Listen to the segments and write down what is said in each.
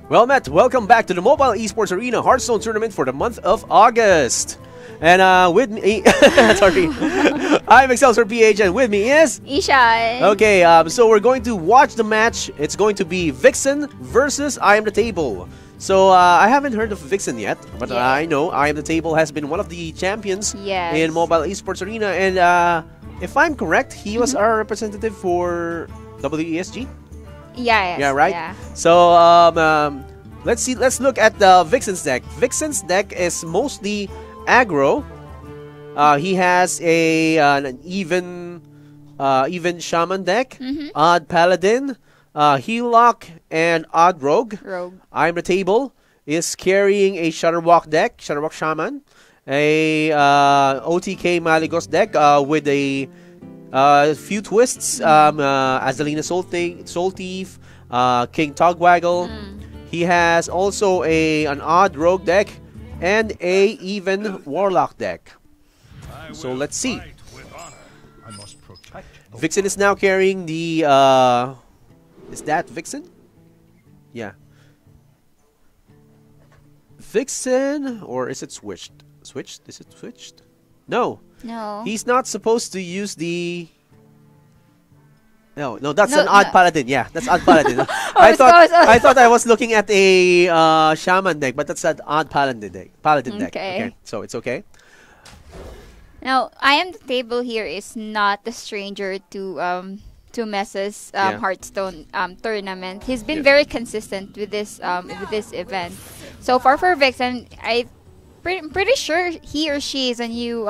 Well, Matt, welcome back to the Mobile Esports Arena Hearthstone tournament for the month of August. And with me, sorry, I'm Excelsior PH, and with me is Isha. Okay, so we're going to watch the match. It's going to be Vixen versus IAmTheTable. So I haven't heard of Vixen yet, but I know IAmTheTable has been one of the champions in Mobile Esports Arena. And if I'm correct, he was our representative for WESG. Yeah, right. Yeah. So let's see. Let's look at the Vixen's deck. Vixen's deck is mostly aggro. He has an even shaman deck, odd paladin, heal lock, and odd rogue. IAmTheTable is carrying a Shutterwalk deck, Shutterwalk shaman, a OTK Maligos deck with a few twists, Azalina Soul Thief, King Togwaggle. He has also an odd rogue deck and a even warlock deck. So let's see. Vixen is now carrying the is that Vixen? Yeah. Vixen, or is it switched? Switched? Is it switched? No. No. He's not supposed to use the... No, that's an odd paladin. Yeah, that's odd paladin. I thought I was looking at a shaman deck, but that's an odd paladin deck. Okay, so it's okay. Now, IAmTheTable here is not a stranger to MeSA's Hearthstone tournament. He's been very consistent with this event. So far for Vixen, pretty sure he or she is a new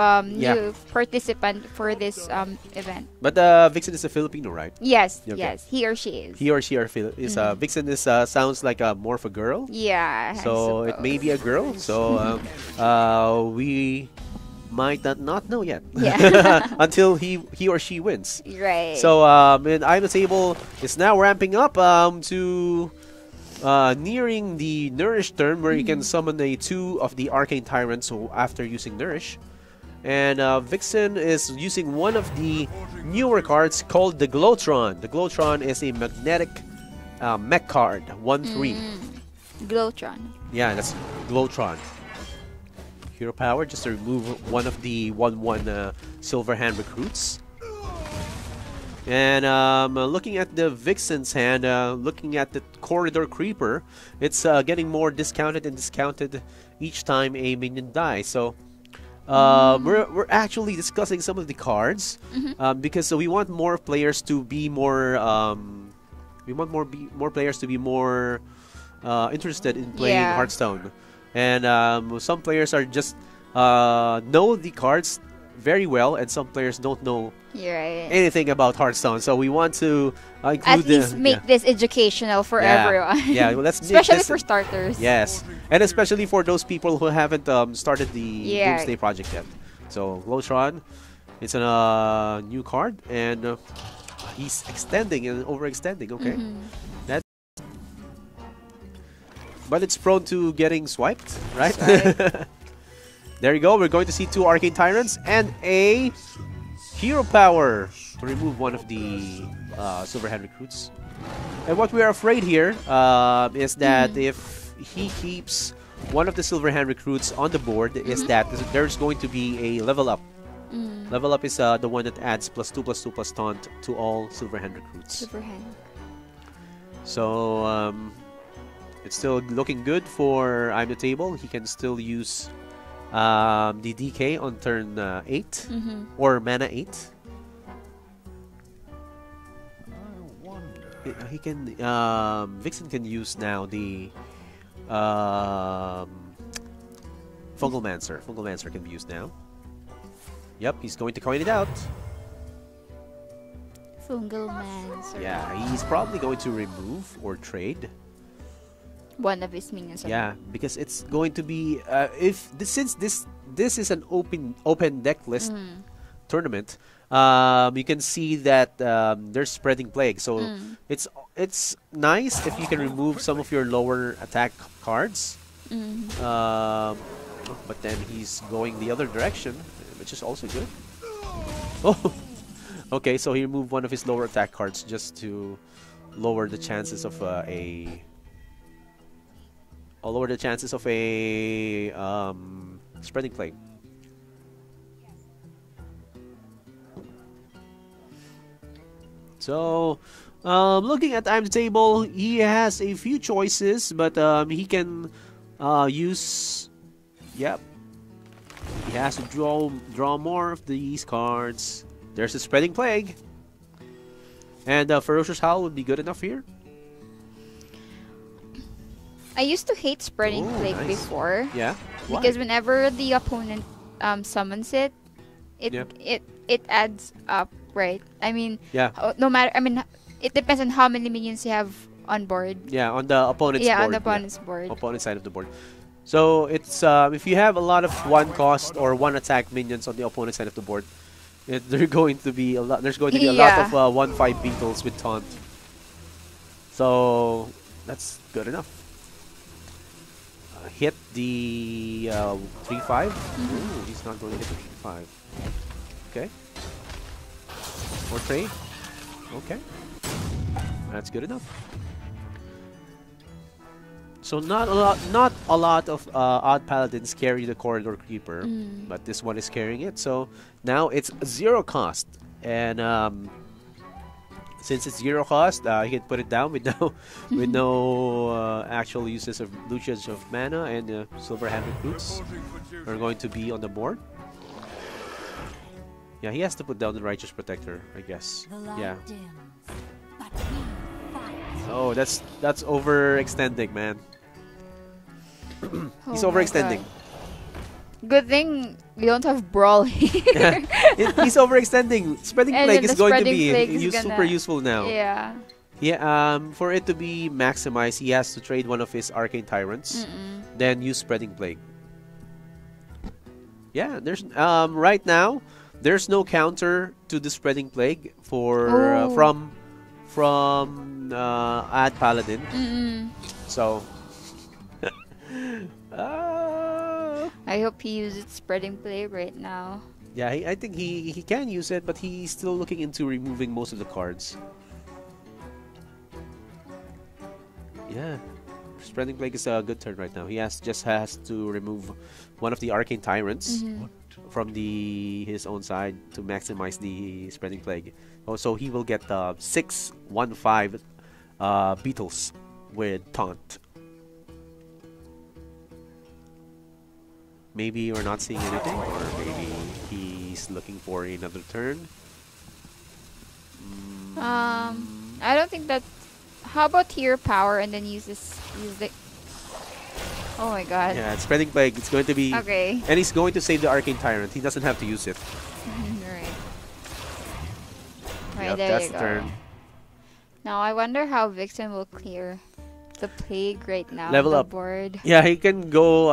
participant for this event. But Vixen is a Filipino, right? Yes, yes, he or she is. He or she is. Vixen is sounds like more of a girl. Yeah. So it may be a girl. So we might not know yet. Yeah. Until he or she wins. Right. So and IAmTheTable is now ramping up to. Nearing the Nourish turn, where you can summon 2 of the Arcane Tyrants after using Nourish. And Vixen is using one of the newer cards called the Glowtron. The Glowtron is a magnetic mech card, 1/3. Glowtron. Yeah, that's Glowtron. Hero power, just to remove one of the 1/1 Silver Hand recruits. And looking at the Vixen's hand, looking at the Corridor Creeper, it's getting more discounted and discounted each time a minion dies. So we're actually discussing some of the cards because we want more players to be more players to be more interested in playing Hearthstone. And some players are just know the cards very well, and some players don't know anything about Hearthstone. So we want to include at least make this educational for everyone. Yeah, well, especially for starters. Yes, and especially for those people who haven't started the Doomsday Project yet. So Glowtron, it's a new card, and he's extending and overextending. Okay, but it's prone to getting swiped, right? There you go. We're going to see 2 Arcane Tyrants and a Hero Power to remove one of the Silver Hand recruits. And what we are afraid here is that if he keeps one of the Silver Hand recruits on the board, is that there's going to be a level up. Level up is the one that adds +2/+2/+ taunt to all Silver Hand recruits. Silver Hand. So it's still looking good for IAmTheTable. He can still use the DK on turn 8 or mana 8. He can Vixen can use now the Fungalmancer. Fungalmancer can be used now. Yep, he's going to coin it out. Fungalmancer. Yeah, he's probably going to remove or trade one of his minions. Yeah, because it's going to be since this is an open deck list tournament. You can see that they're spreading plague. So it's nice if you can remove some of your lower attack cards. But then he's going the other direction, which is also good. Oh, okay. So he removed one of his lower attack cards just to lower the chances of a I'll lower the chances of a spreading plague. So, looking at IAmTheTable, he has a few choices, but he can use. Yep. He has to draw more of these cards. There's a spreading plague, and ferocious howl would be good enough here. I used to hate spreading plague nice. before. Yeah. Why? Because whenever the opponent summons it, it adds up, right? I mean, no matter. I mean, it depends on how many minions you have on board. Yeah, on the opponent's board. Yeah, on the opponent's board. Opponent side of the board. So it's if you have a lot of one cost or one attack minions on the opponent side of the board, there's going to be a lot. There's going to be a lot of 1/5 beetles with taunt. So that's good enough. Hit the 3/5. Ooh, he's not going to hit the 3/5. Okay. Or trade. Okay. That's good enough. So not a lot of odd paladins carry the corridor creeper, but this one is carrying it. So now it's 0 cost, and since it's 0 cost, he can put it down with no actual usage of mana, and silver hammer boots are going to be on the board. Yeah, he has to put down the righteous protector, I guess. Yeah. Oh, that's overextending, man. He's overextending. Good thing we don't have brawl here. He's overextending. Spreading plague is going to be super useful now. Yeah. Yeah. For it to be maximized, he has to trade one of his arcane tyrants, then use spreading plague. Yeah. There's right now there's no counter to the spreading plague for from Ad Paladin. So. I hope he uses spreading plague right now. Yeah, I think he can use it, but he's still looking into removing most of the cards. Yeah, spreading plague is a good turn right now. He just has to remove one of the arcane tyrants from his own side to maximize the spreading plague. Oh, so he will get 6 1/5 beetles with taunt. Maybe we're not seeing anything, or maybe he's looking for another turn. I don't think that. How about hero power and then use the. Oh my god. Yeah, it's spreading plague. It's going to be okay. And he's going to save the arcane tyrant. He doesn't have to use it. Right. Yep, there that's you the go. turn. Now I wonder how Vixen will clear the plague right now. Level on the up. Board. Yeah, he can go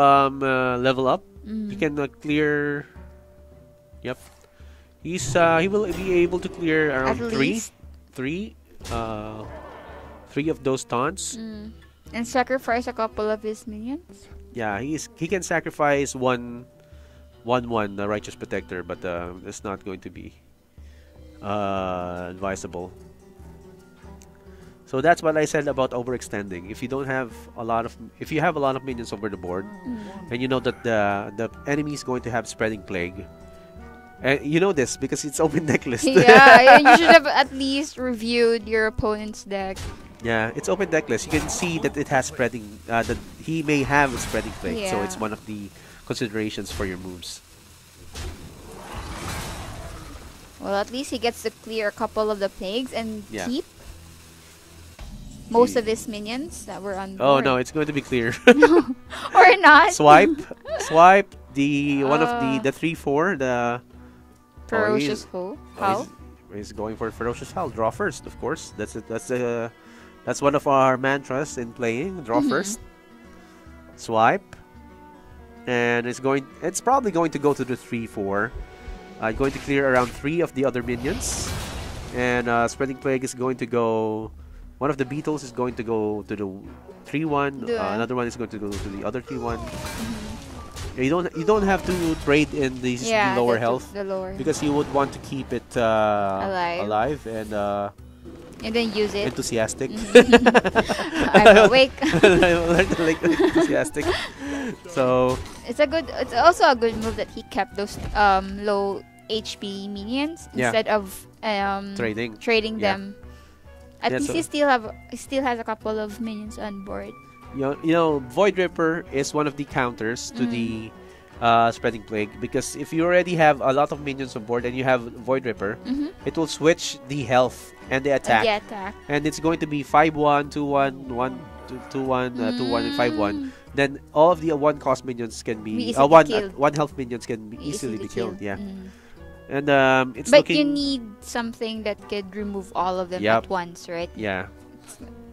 level up. He can clear. Yep. He will be able to clear around three of those taunts. And sacrifice a couple of his minions. Yeah, he can sacrifice one the righteous protector, but it's not going to be advisable. So that's what I said about overextending. If you have a lot of minions over the board, and you know that the enemy is going to have spreading plague, and you know this because it's open deck list. Yeah, you should have at least reviewed your opponent's deck. Yeah, it's open deck list. You can see that it has spreading. That he may have a spreading plague, so it's one of the considerations for your moves. Well, at least he gets to clear a couple of the plagues and keep most of his minions that were on board. Oh no, it's going to be clear. Or not. Swipe the one of the 3/4 the ferocious howl. He's going for ferocious howl. Draw first, of course. That's one of our mantras in playing. Draw first. Swipe, and it's probably going to go to the 3/4. Going to clear around 3 of the other minions, and spreading plague is going to go. One of the beetles is going to go to the 3/1. Another one is going to go to the other 3/1. You don't have to trade in the lower health, the lower, because you would want to keep it alive, and And then use it. Enthusiastic. I'm awake. Enthusiastic. So it's also a good move that he kept those low HP minions instead of trading them. At least he still has a couple of minions on board. You know, Void Ripper is one of the counters to the Spreading Plague, because if you already have a lot of minions on board and you have Void Ripper, it will switch the health and the attack. And it's going to be 5-1, 2-1, 1-2-1, 2-1, and 5-1. Then all of the one-cost minions can be one health minions can be easily be killed. Yeah. And but you need something that could remove all of them at once, right? Yeah.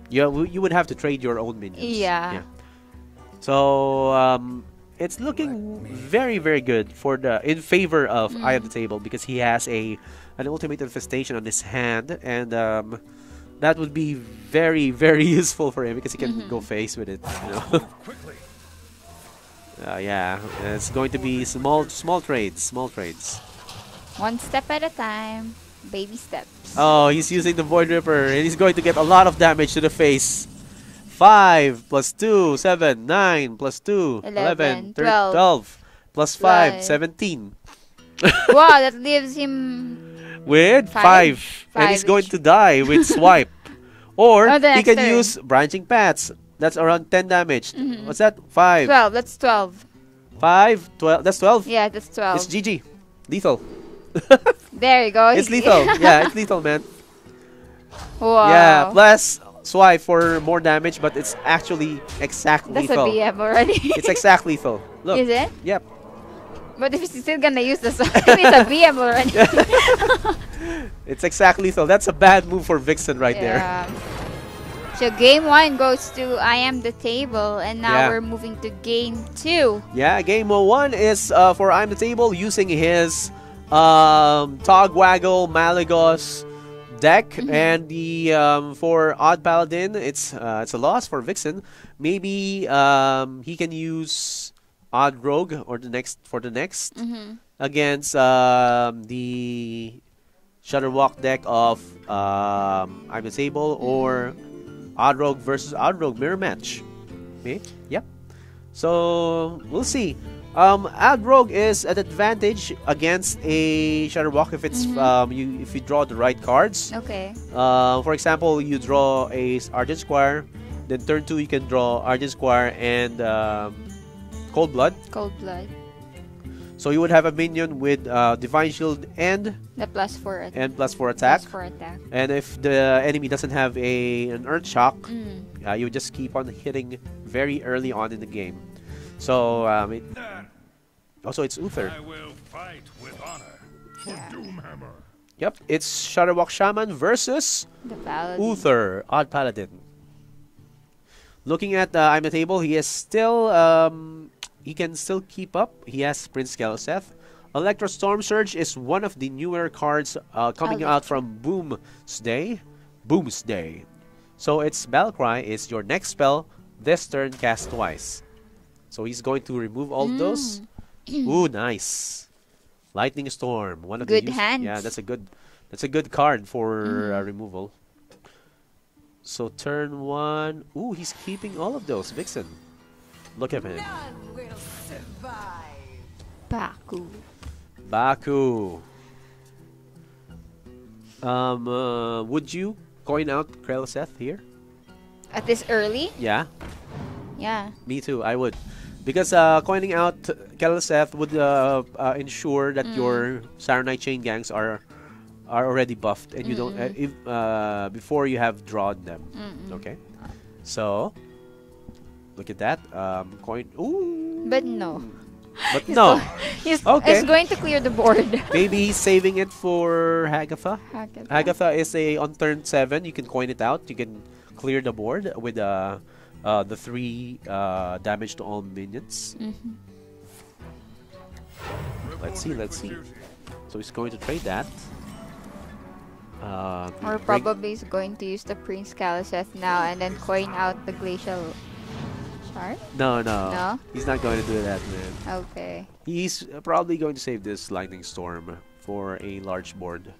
You would have to trade your own minions. Yeah. So it's looking very, very good for in favor of IAmTheTable, because he has an ultimate infestation on his hand, and that would be very, very useful for him because he can go face with it. You know? Yeah, it's going to be small trades. One step at a time, baby steps. Oh, he's using the Void Ripper, and he's going to get a lot of damage to the face. 5 plus 2, 7, 9 plus 2, 11, 12 plus 5, 17. Wow, that leaves him with 5. And he's going to die with swipe. Or he can use branching paths. That's around 10 damage. What's that? 5. 12. That's 12. 5, 12. That's 12? Yeah, that's 12. It's GG. Lethal. There you go. It's lethal. Yeah, it's lethal, man. Wow. Yeah, plus swipe for more damage, but it's actually exact lethal. That's a BM already. It's exact lethal. Look. Is it? Yep. But if he's still gonna use the swipe, it's a BM already. It's exact lethal. That's a bad move for Vixen right there. So game 1 goes to IAmTheTable, and now we're moving to game 2. Yeah, game 1 is for IAmTheTable using his Togwaggle Malagos deck, and the for Odd Paladin, it's a loss for Vixen. Maybe he can use Odd Rogue or the next against the Shutterwalk deck of IAmTheTable, or Odd Rogue versus Odd Rogue mirror match. Okay, yep. So we'll see. Odd Rogue is an advantage against a Shutterwalk if it's if you draw the right cards. Okay. For example, you draw a Argent Squire, then turn 2 you can draw Argent Squire and Cold Blood. So you would have a minion with Divine Shield and the +4 attack. And +4 attack. And if the enemy doesn't have an Earth Shock, you just keep on hitting very early on in the game. So also it's Uther. I will fight with honor for Doomhammer. Yep, it's Shutterwalk Shaman versus the Paladin. Uther, Odd Paladin. Looking at IAmTheTable, he is still he can still keep up. He has Prince Keloseth. Electro Storm Surge is one of the newer cards coming out from Boomsday. So its Battle Cry is your next spell this turn cast twice. So he's going to remove all those. Ooh, nice. Lightning Storm, one of the hands. Yeah, that's a good card for removal. So turn 1. Ooh, he's keeping all of those. Vixen. Look at him. None will survive. Baku. Would you coin out Keloseth here? At this early? Yeah. Yeah. Me too, I would. Because coining out Keloseth would ensure that your Saronite Chain Gangs are already buffed, and you don't before you have drawn them. Okay. So look at that. Coin. Ooh. But no. But no. He's going to clear the board. Maybe he's saving it for Hagatha. Hagatha is on turn 7. You can coin it out. You can clear the board with the 3 damage to all minions. Let's see. So he's going to trade that. Or probably he's going to use the Prince Keloseth now and then coin out the Glacial Shard? No. He's not going to do that, man. Okay. He's probably going to save this Lightning Storm for a large board.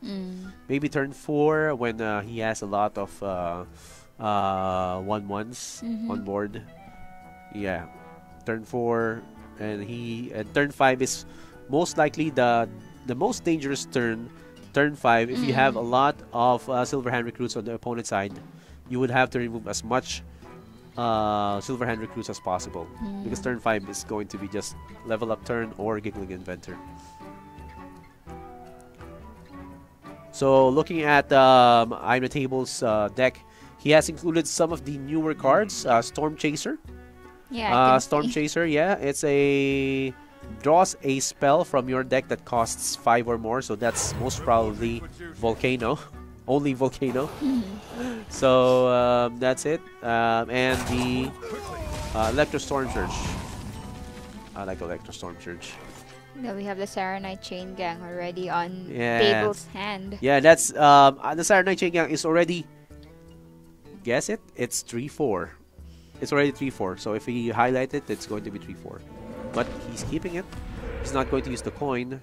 Maybe turn 4 when he has a lot of 1/1s on board. Yeah, turn 4, and turn 5 is most likely the most dangerous turn. Turn 5, if you have a lot of silver hand recruits on the opponent side, you would have to remove as much silver hand recruits as possible, because turn 5 is going to be just level up turn or giggling inventor. So looking at IAmTheTable's deck, he has included some of the newer cards. Storm Chaser. Yeah, Storm Chaser, yeah. It's a draws a spell from your deck that costs 5 or more, so that's most probably Volcano. Only Volcano. So that's it. And the Electro Storm Surge. I like Electro Storm Surge. Now we have the Saronite Chain Gang already on Table's hand. Yeah, that's the Saronite Chain Gang is already. Guess it? It's 3/4. It's already 3/4. So if he highlight it, it's going to be 3/4. But he's keeping it. He's not going to use the coin.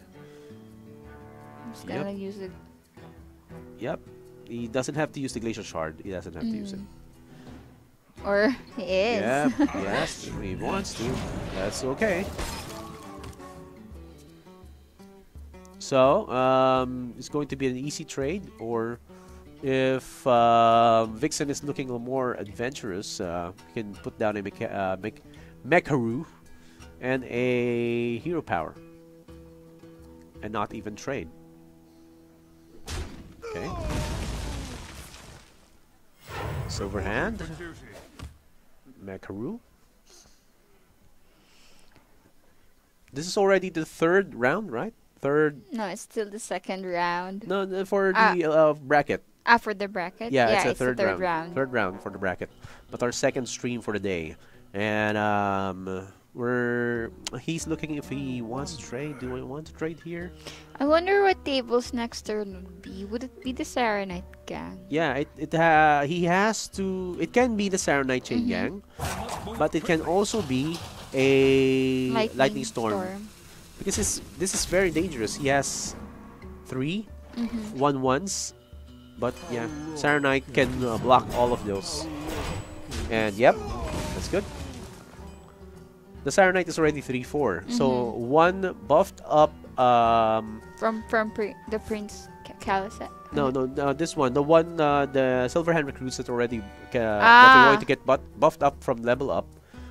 He's gonna use it. Yep. He doesn't have to use the Glacial Shard. He doesn't have to use it. Or he is. Yep. Yes, he wants to. That's okay. So, it's going to be an easy trade, or if Vixen is looking a little more adventurous, we can put down a Mekaru and a Hero Power, and not even trade. Okay. Silver Hand, Mekaru. This is already the 3rd round, right? No, it's still the 2nd round. No, for the bracket. For the bracket? Yeah, it's the third round. 3rd round for the bracket. But our 2nd stream for the day. And he's looking if he wants to trade. Do I want to trade here? I wonder what Table's next turn would be. Would it be the Saronite Gang? Yeah, he has to. It can be the Saronite Chain Gang, but it can also be a Lightning Storm. Because this is very dangerous. He has 3 1/1s, but yeah, Saronite can block all of those. And yep, that's good. The Saronite is already 3/4, so one buffed up. From the Prince Caliset. No, this one, the Silver Hand recruits that already that are going to get buffed up from level up,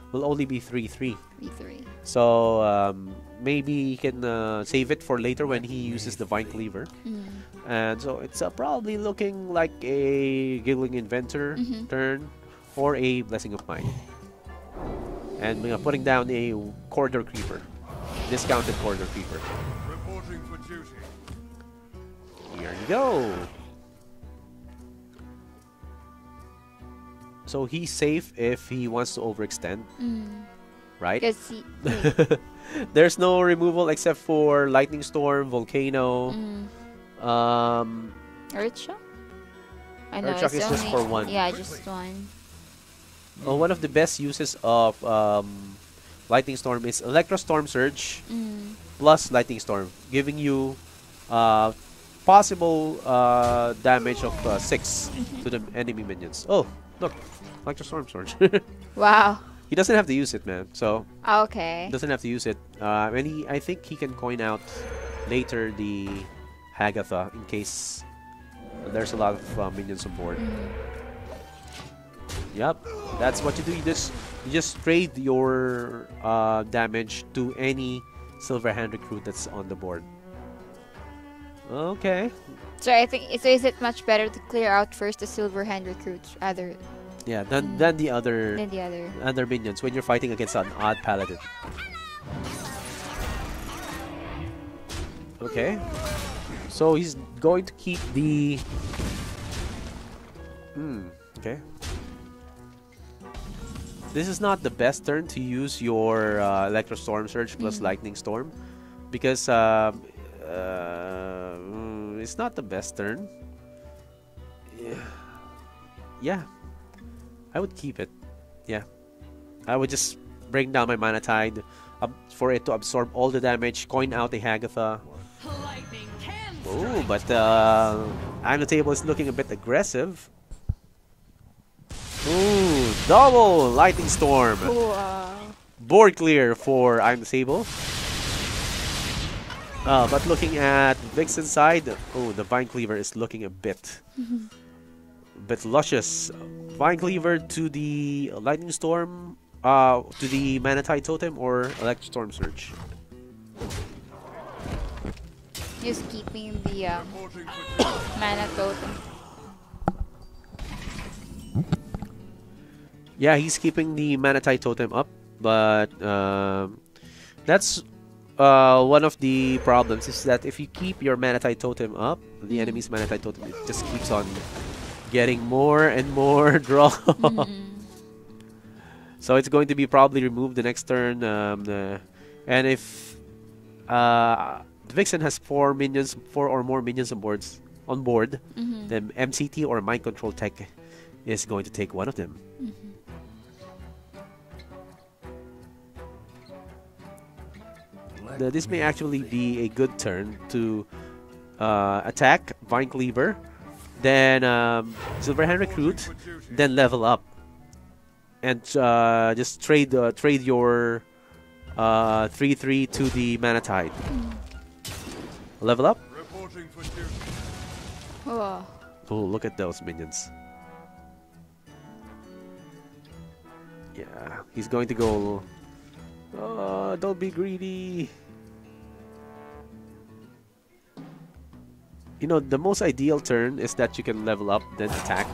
will only be 3/3. 3/3. So maybe he can save it for later when he uses the Vine Cleaver. And so it's probably looking like a Giggling Inventor turn or a Blessing of Mine. And we are putting down a Corridor Creeper, discounted Corridor Creeper. Reporting for duty. Here you go. So he's safe if he wants to overextend, right? Because There's no removal except for Lightning Storm, Volcano, Earth Shock? I know, Earth Shock is just for 1. Yeah, just 1. One of the best uses of Lightning Storm is Electro Storm Surge plus Lightning Storm, giving you possible damage of 6 to the enemy minions. Oh, look, Electro Storm Surge. Wow. He doesn't have to use it, man. So Okay. doesn't have to use it. And I think he can coin out later the Hagatha in case there's a lot of minions on board. Yep, that's what you do. You just trade your damage to any Silver Hand recruit that's on the board. Okay. So I think is it much better to clear out first the Silver Hand recruits rather than the other than the other other minions when you're fighting against an odd paladin. Okay. So he's going to keep the okay. This is not the best turn to use your Electro Storm Surge plus Lightning Storm, because it's not the best turn. Yeah. I would keep it. Yeah. I would just bring down my Mana Tide for it to absorb all the damage, coin out a Hagatha, Lightning can Oh, but IAmTheTable is looking a bit aggressive. Ooh, double lightning storm. Board clear for IAmTheTable. But looking at Vixen's side, oh, the Vine Cleaver is looking a bit luscious. Vine Cleaver to the lightning storm, to the Mana Tide Totem, or Electric Storm Surge. Just keeping the mana totem. Yeah, he's keeping the Mana Tide Totem up, but that's one of the problems is that if you keep your Mana Tide Totem up, the enemy's Mana Tide Totem it just keeps on getting more and more draw. So it's going to be probably removed the next turn. And if Vixen has 4 or more minions on board, then MCT or Mind Control Tech is going to take one of them. This may actually be a good turn to attack Vine Cleaver, then Silverhand Recruit, then level up, and just trade your 3/3 to the Mana Tide. Level up. Oh. Oh, look at those minions. Yeah, he's going to go. Oh, don't be greedy. You know, the most ideal turn is that you can level up, then attack.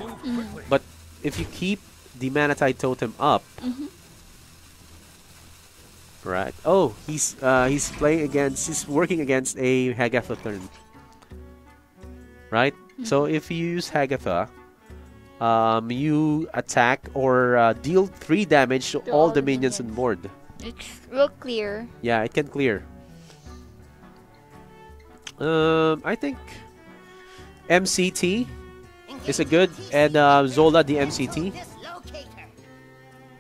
But if you keep the Mana Tide Totem up, right? Oh, he's working against a Hagatha turn, right? So if you use Hagatha, you attack or deal 3 damage to all the minions on board. It will clear. Yeah, it can clear. I think MCT is a good, and Zola the MCT.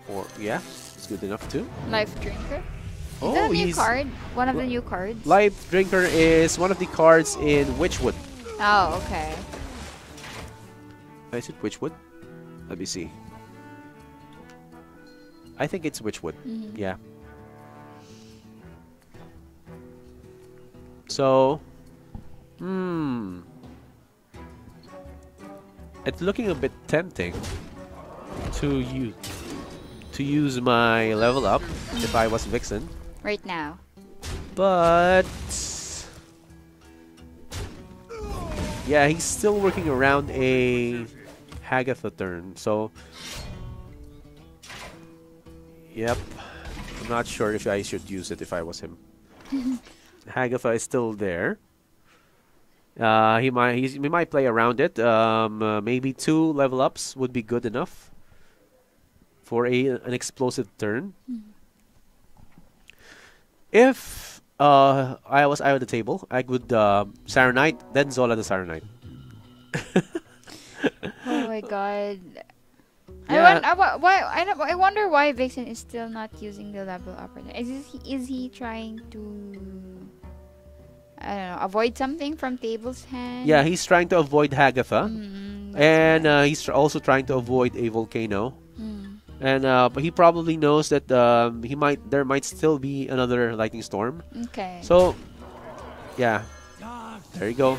Or yeah, it's good enough too. Life Drinker. Is Oh, that a new he's card? One of the new cards? Life Drinker is one of the cards in Witchwood. Oh, okay. Is it Witchwood? Let me see. I think it's Witchwood. Yeah. So, it's looking a bit tempting to use my level up if I was Vixen. Right now. But yeah, he's still working around a Hagatha turn. So, yep. I'm not sure if I should use it if I was him. Hagatha is still there. He might play around it. Maybe 2 level ups would be good enough for an explosive turn. If I was out of the table, I would Saronite, then Zola the Saronite. Oh my god. Yeah. I wonder why Vixen is still not using the level up. Is he trying to, I don't know, avoid something from Table's hand? Yeah, he's trying to avoid Hagatha, and he's also trying to avoid a volcano. And but he probably knows that there might still be another lightning storm. Okay. So, yeah, there you go.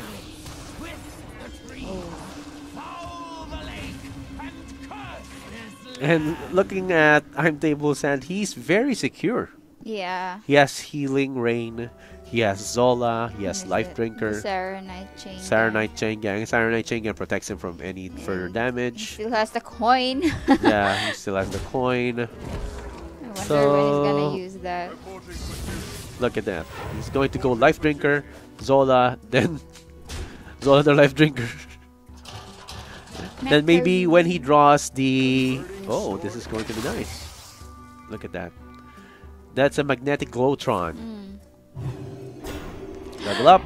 And looking at IAmTable's hand, he's very secure. Yeah. He has Healing Rain, he has Zola, he has Life Drinker, Saronite Chain Gang. Saronite Chain Gang protects him from any further damage. Still has the coin. Yeah, he still has the coin. I wonder when he's gonna use that. Look at that. He's going to go Life Drinker, Zola, then Zola the Life Drinker. Then maybe when he draws the... Oh, this is going to be nice. Look at that. That's a Magnetic Glowtron. Level up.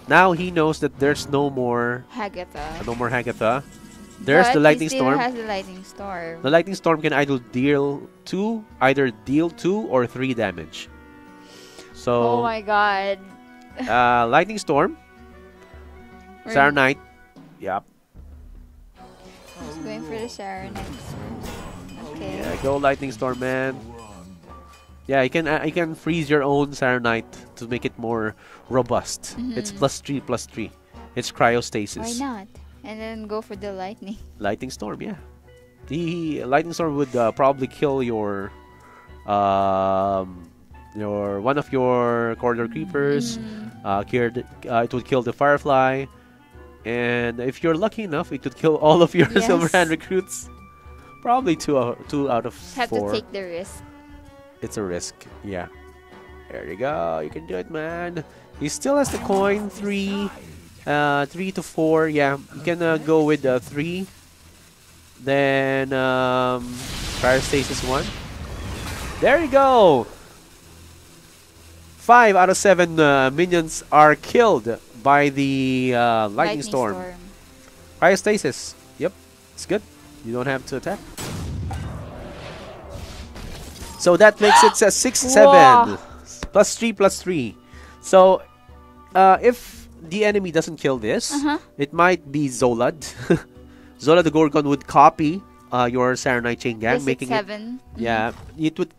Now he knows that there's no more Hagatha. Hagatha. There's the Lightning Storm. Has the Lightning Storm. The Lightning Storm can either deal 2 or 3 damage. Oh So, my god. Lightning Storm, Sarah Knight. Yep. He's going for the Sarah Knight. Okay. Yeah, go Lightning Storm, man. Yeah, you can freeze your own Sarah Knight to make it more robust. It's +3/+3. It's cryostasis. Why not? And then go for the lightning. Lightning Storm, yeah. The Lightning Storm would probably kill your one of your corridor creepers. It would kill the Firefly, and if you're lucky enough, it could kill all of your Silver Hand recruits. Probably two out of 4. Have to take the risk. It's a risk, yeah. There you go. You can do it, man. He still has the coin. 3 to 4. Yeah, you can go with 3. Then cryostasis 1. There you go. 5 out of 7 minions are killed by the lightning storm. Cryostasis. Yep, it's good. You don't have to attack. So that makes it 6/7 +3/+3. So if the enemy doesn't kill this, it might be Zolad. Zola the Gorgon would copy your Sarah Knight Chain Gang, making it 7. Yeah, it would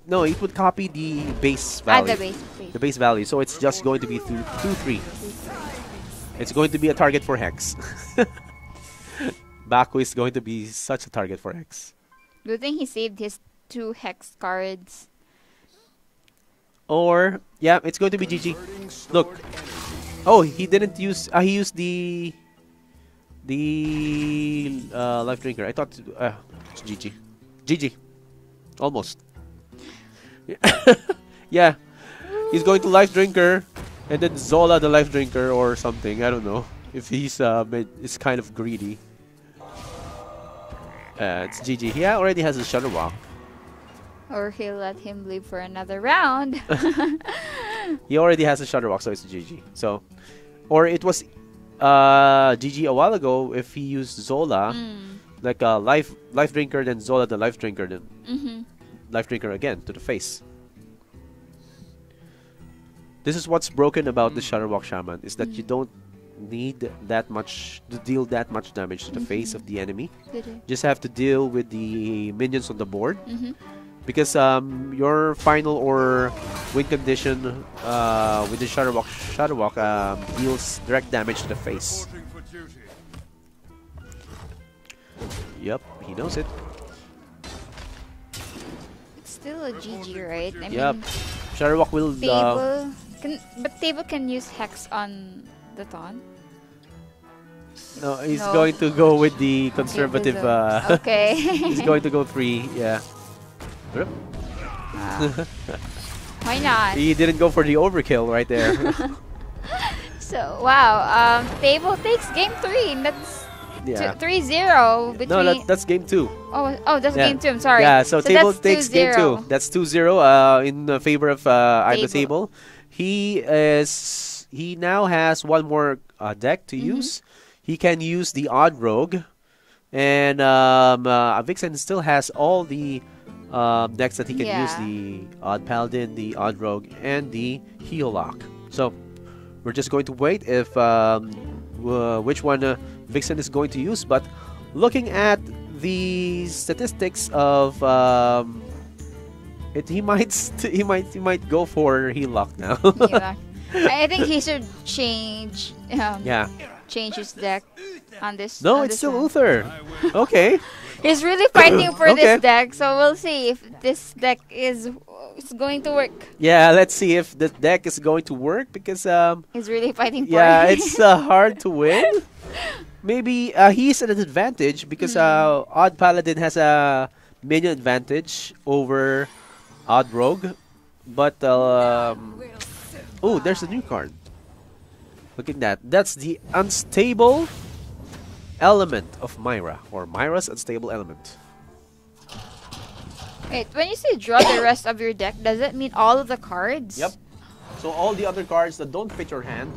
copy the base value. The base value. So it's just going to be 2/3. It's going to be a target for Hex. Baku is going to be such a target for Hex. Good thing he saved his 2 Hex cards. Or yeah, it's going to be GG. Look. Oh, he didn't use he used the life drinker. I thought it's GG. GG. Almost. Yeah. He's going to life drinker and then Zola the life drinker or something. I don't know. If he's is kind of greedy. It's GG. He already has a Shutterwalk. Or he'll let him live for another round. He already has a Shutterwalk, so it's GG. So, or it was GG a while ago if he used Zola, like a life drinker, then Zola the life drinker, then life drinker again to the face. This is what's broken about the Shutterwalk Shaman, is that you don't need that much to deal that much damage to the face of the enemy. Just have to deal with the minions on the board. Because your final or win condition with the Shutterwalk deals direct damage to the face. Yep, he knows it. It's still a GG, right? I Yep. mean, Shutterwalk will... but Table can use Hex on the Taunt. No, he's going to go with the conservative... okay. He's going to go 3, yeah. Why not? He didn't go for the overkill right there. So, wow. Table takes game 3. That's 3-0 between... No, that's game 2. Oh, that's game 2. I'm sorry. Yeah, so Table takes game 2. That's 2-0 in favor of IAmTheTable. He now has one more deck to use. He can use the Odd Rogue, and Vixen still has all the decks that he can use: the Odd Paladin, the Odd Rogue, and the Heal Lock. So we're just going to wait if which one Vixen is going to use. But looking at the statistics of he might go for Heal Lock now. I think he should change. Change his deck on this. No, it's still Uther. Okay. He's really fighting for this deck, so we'll see if this deck is going to work. Yeah, let's see if the deck is going to work, because he's really fighting for it. Yeah, it's hard to win. Maybe he's at an advantage because Odd Paladin has a minion advantage over Odd Rogue, but oh, there's a new card. Look at that. That's the Unstable Element of Myra, or Myra's Unstable Element. Wait, when you say draw the rest of your deck, does that mean all of the cards? Yep. So all the other cards that don't fit your hand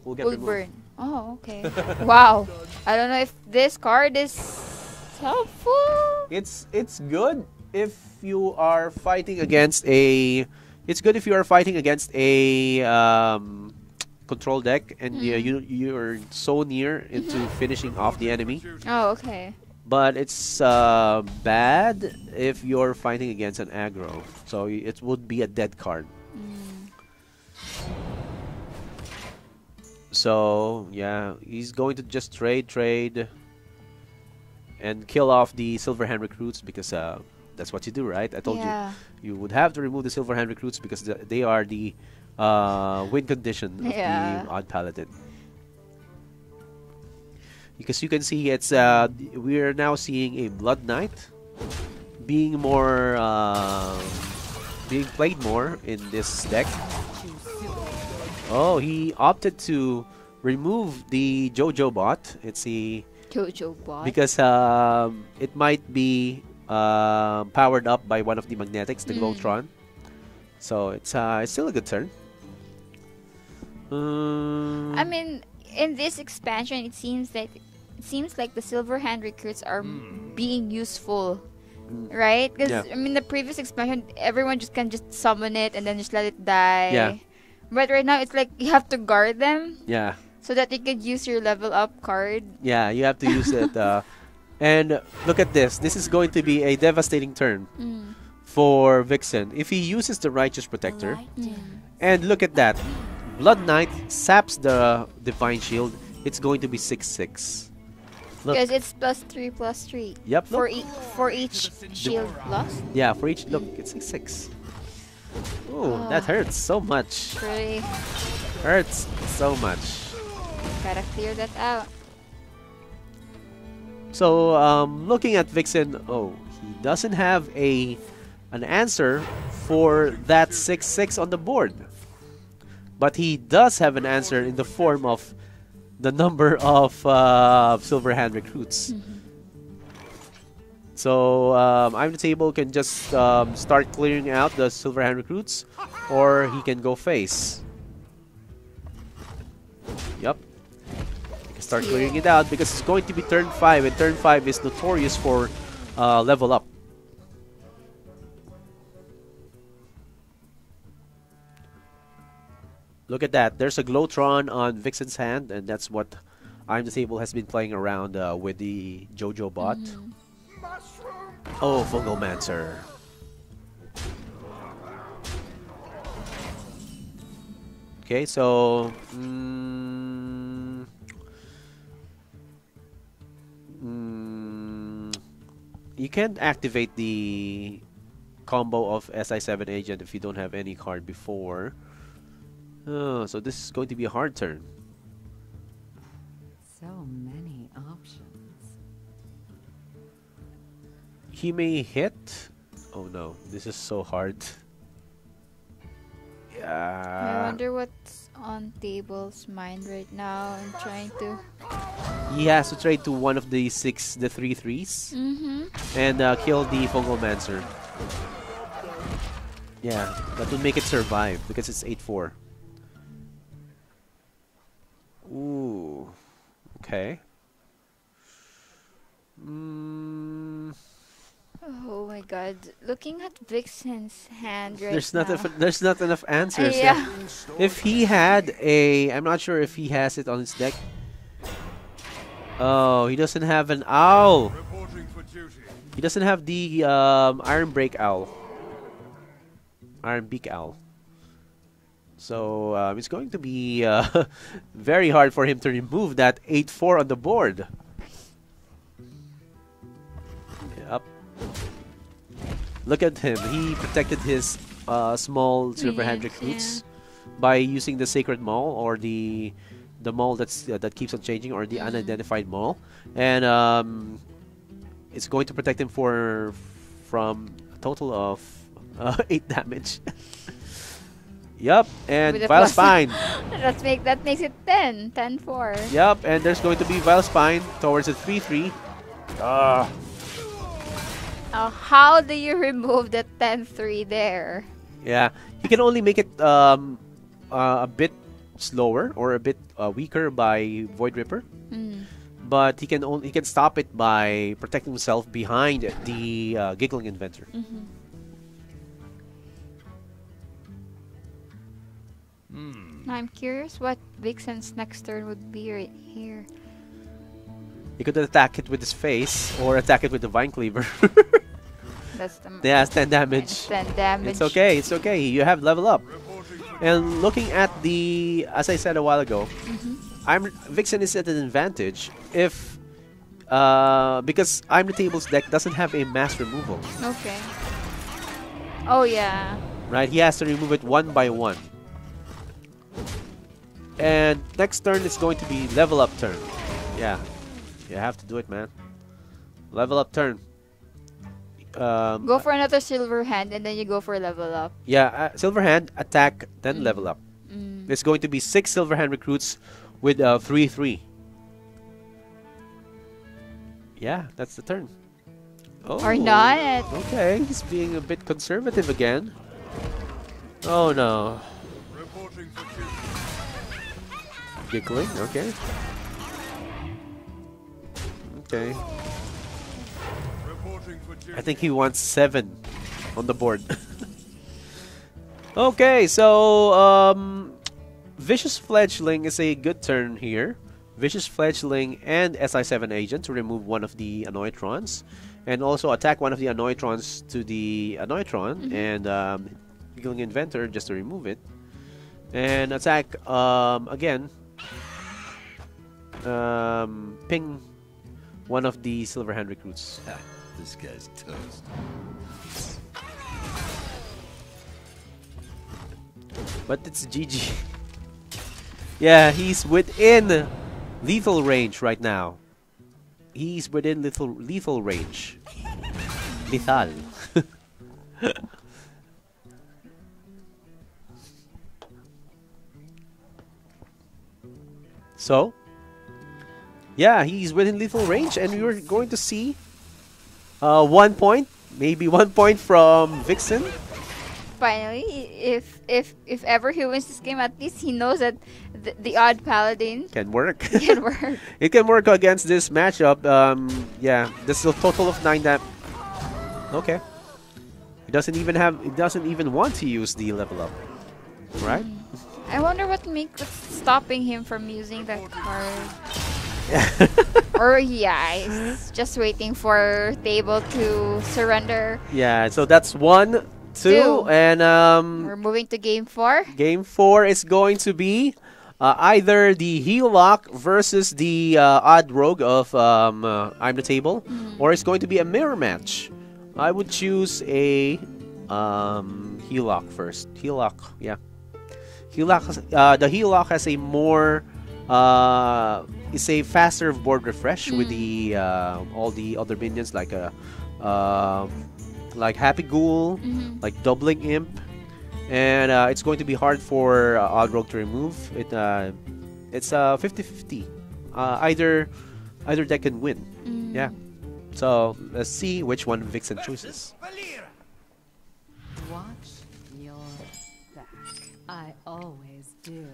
will get removed. Burn. Oh, okay. Wow. I don't know if this card is helpful. It's good if you are fighting against a It's good if you are fighting against a control deck and you're so near into finishing off the enemy. Oh, okay. But it's bad if you're fighting against an aggro. So it would be a dead card. So yeah, he's going to just trade, and kill off the silver hand recruits because that's what you do, right? I told you would have to remove the silver hand recruits because they are the win condition of the odd paladin. Because you can see it's we are now seeing a blood knight being more being played more in this deck. Oh, he opted to remove the JoJo bot. It's a JoJo bot because it might be powered up by one of the magnetics, the Glowtron. So it's still a good turn. I mean, in this expansion, it seems like the silver hand recruits are being useful, right? Because I mean, the previous expansion, everyone just can just summon it and then just let it die. Yeah. But right now, it's like you have to guard them. Yeah. So that you could use your level up card. Yeah, you have to use it. And look at this. This is going to be a devastating turn for Vixen if he uses the Righteous Protector. And look at that. Blood Knight saps the Divine Shield. It's going to be 6/6. Because it's +3/+3. Yep. For each shield lost. Yeah, for each. Look, it's 6/6. Oh, that hurts so much. Really Hurts so much. gotta clear that out. So, looking at Vixen, oh, he doesn't have an answer for that 6/6 on the board. But he does have an answer in the form of the number of silver hand recruits. So IAmTheTable can just start clearing out the silver hand recruits, or he can go face. Yep. He can start clearing it out because it's going to be turn 5, and turn 5 is notorious for level up. Look at that. There's a Glowtron on Vixen's hand, and that's what IAmTheTable has been playing around with the JoJo bot. Oh, Fungalmancer. Okay, so... you can't activate the combo of SI7 agent if you don't have any card before. Oh, so this is going to be a hard turn. So many options. He may hit. Oh no, this is so hard. I Yeah. wonder what's on Table's mind right now and trying to... He has to trade to one of the 3/3s and kill the Fungalmancer. Yeah, that would make it survive because it's 8/4. Ooh. Okay. Oh my god. Looking at Vixen's hand right There's now. there's not enough answers. Yeah. If he had a, I'm not sure if he has it on his deck. Oh, he doesn't have an owl. Reporting for duty. He doesn't have the Iron Break Owl. Iron Beak Owl. So it's going to be very hard for him to remove that 8/4 on the board. Yep. Look at him. He protected his small silver hand recruits by using the Sacred Maul, or the maul that keeps on changing, or the unidentified maul, and it's going to protect him from a total of 8 damage. Yup, and Vile Spine. That makes it 10-4. Yup, and there's going to be Vile Spine towards the 3/3. How do you remove the 10-3 there? Yeah, he can only make it a bit slower or a bit weaker by Void Ripper, but he can stop it by protecting himself behind the Giggling Inventor. I'm curious what Vixen's next turn would be right here. He could attack it with his face or attack it with the Vine Cleaver. That's the Yeah, it's 10 damage. 10 damage. It's okay, it's okay. You have level up. And looking at the, as I said a while ago, Vixen is at an advantage if, because IAmTheTable's deck doesn't have a mass removal. Okay. Oh yeah. Right, he has to remove it one by one. And next turn is going to be level up turn. Yeah, you have to do it, man. Level up turn. Go for another silver hand and then you go for level up. Yeah, silver hand, attack, then level up. There's going to be 6 silver hand recruits with 3/3. Yeah, that's the turn. Oh, Or not. okay, he's being a bit conservative again. Oh no. Giggling, okay. Okay. I think he wants 7 on the board. Okay, so Vicious Fledgling is a good turn here. Vicious Fledgling and SI7 Agent to remove one of the Annoytrons. And also attack one of the Annoytrons to the Annoytron. And Giggling Inventor just to remove it. And attack again. Ping one of the Silverhand recruits. This guy's toast. But it's GG. Yeah, he's within lethal range right now. He's within lethal range. Lethal. So, yeah, he's within lethal range, and we're going to see 1 point, maybe 1 point from Vixen. Finally, if ever he wins this game, at least he knows that the odd paladin Can work. can work. It can work against this matchup. Yeah, this is a total of 9 damage. Okay. He doesn't even want to use the level up, right? I wonder what's stopping him from using that card. Or yeah, he's just waiting for table to surrender. Yeah, so that's 1, 2, and We're moving to game 4. game 4 is going to be either the heel lock versus the odd rogue of IAmTheTable, or it's going to be a mirror match. I would choose a heel lock first. Heel lock, yeah. Heel lock the heel lock has a more it's a faster board refresh with the all the other minions like Happy Ghoul, like Doubling Imp, and it's going to be hard for Odd Rogue to remove. It's 50-50. Either deck can win. Yeah. So let's see which one Vixen chooses. Watch your back. I always do.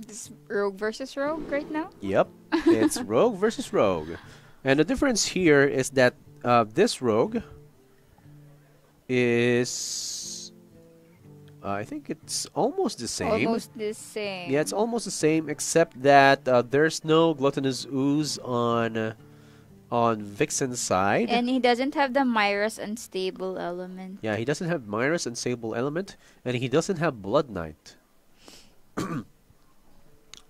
This rogue versus rogue right now. Yep, it's Rogue versus Rogue. And the difference here is that this Rogue is... I think it's almost the same. Almost the same. Yeah, it's almost the same, except that there's no Gluttonous Ooze on Vixen's side. And he doesn't have the Myra's unstable element. Yeah, he doesn't have Myra's unstable element, and he doesn't have Blood Knight.